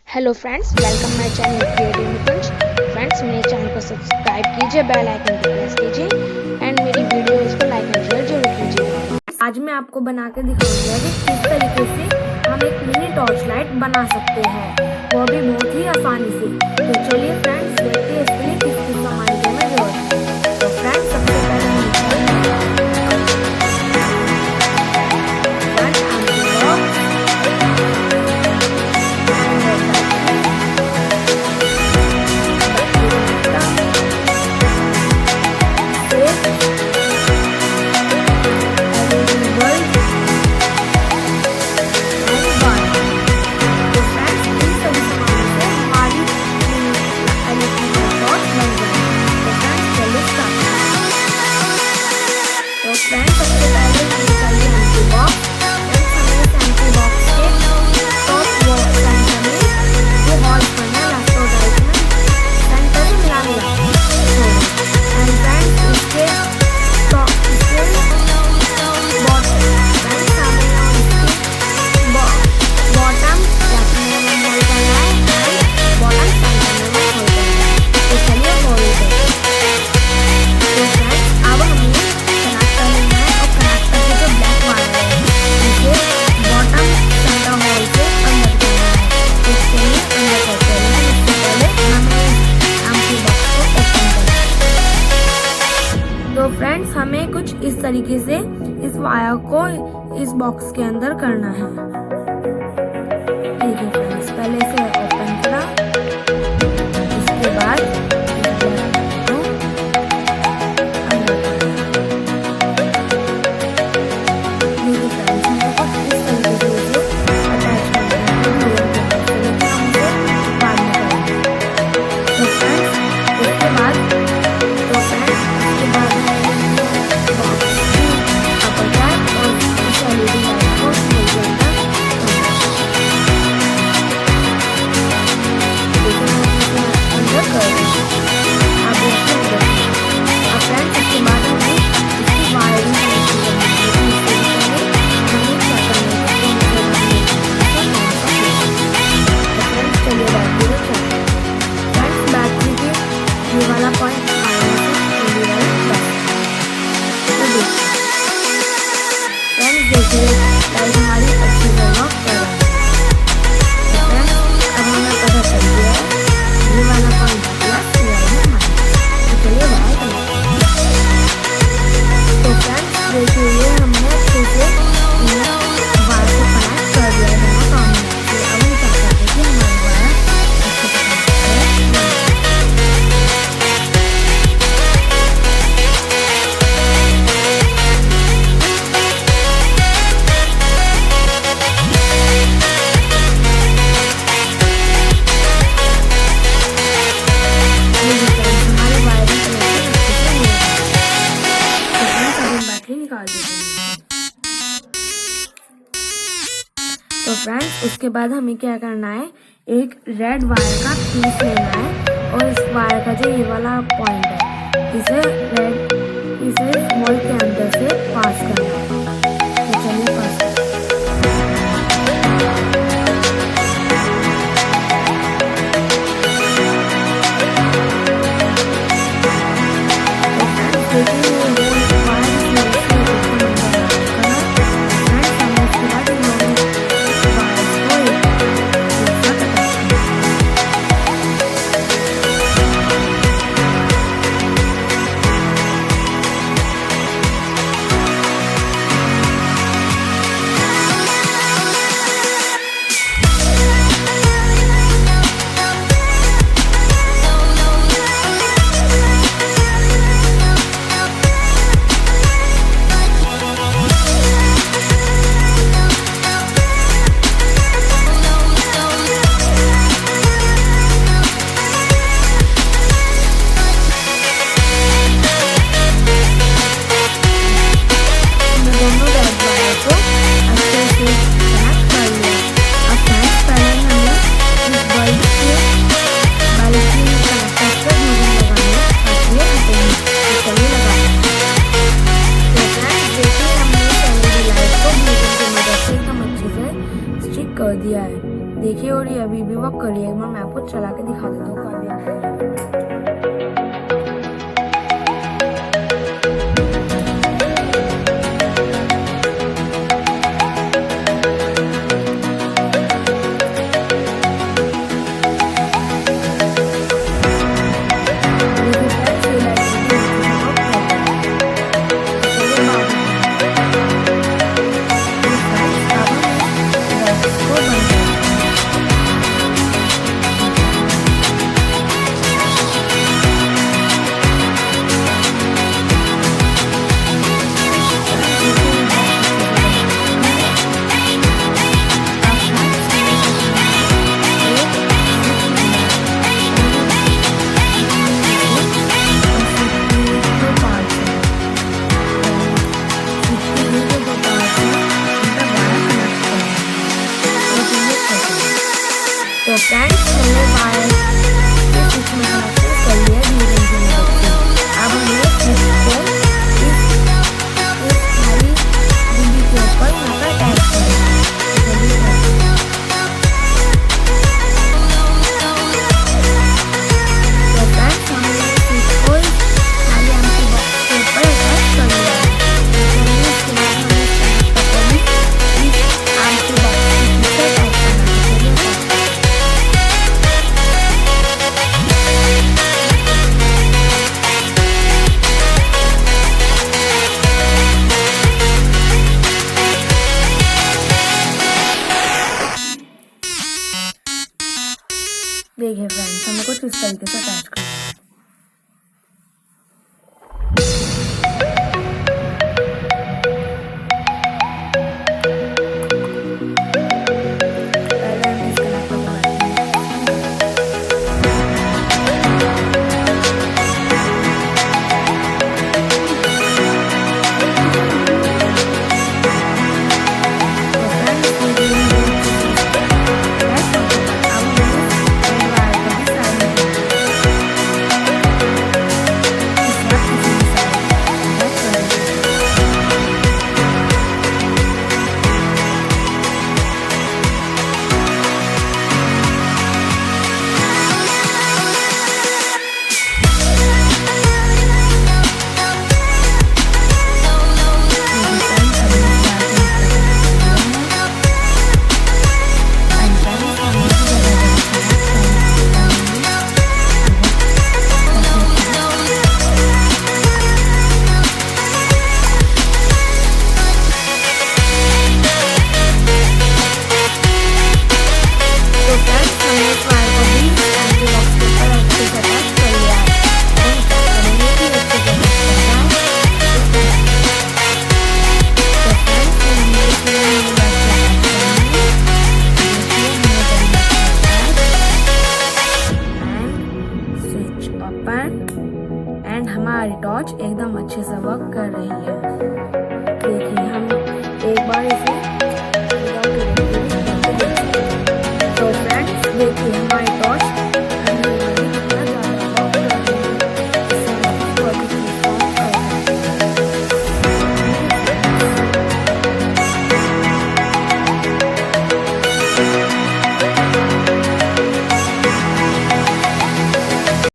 Hello friends, welcome my channel creative Nikunj. Friends, मेरे channel को subscribe कीजिए, bell icon को प्रेस कीजिए एंड मेरी वीडियोस को लाइक एंड शेयर जरूर कीजिए। आज मैं आपको बना के दिखाऊंगा कि किस तरीके से हम एक मिनी टॉर्च लाइट बना सकते हैं, वो भी बहुत ही आसानी से। तो चलिए फ्रेंड्स, देखते हैं इसके लिए किस किस सामान की हमें जरूरत है। तो फ्रेंड्स, सबसे पहले हम फ्रेंड्स, हमें कुछ इस तरीके से इस वायर को इस बॉक्स के अंदर करना है। ठीक है फ्रेंड्स, पहले से ओपन करा, इसके बाद तो फ्रेंड्स, उसके बाद हमें क्या करना है, एक रेड वायर का पीस लेना है और इस वायर का जो ये वाला पॉइंट है, इसे होल के अंदर से पास करना है। तो चलिए पास अभी भी वर्क कर रही है। एक बार मैं आपको चला के दिखा देता हूँ तो फ्रेंड्स हमने वायर के स्विच में कनेक्शन कर लिया ड्यूरिंग की मदद से। अब हमें स्विच को इस खाली बिंदु के ऊपर यहाँ पर अटैच करना है। तो फ्रेंड्स हमने स्विच को इस खाली एम्प्टी बॉक्स के ऊपर अटैच कर लिया है। इसके बाद हमें इस एम्प्टी बॉक्स के पीछे अटैच करना है। देखिए फ्रेंड्स, हमें कुछ इस तरीके से अटैच करना है। पहले हम इसका लैपटॉप लगाते हैं। एंड हमारी टॉर्च एकदम अच्छे से वर्क कर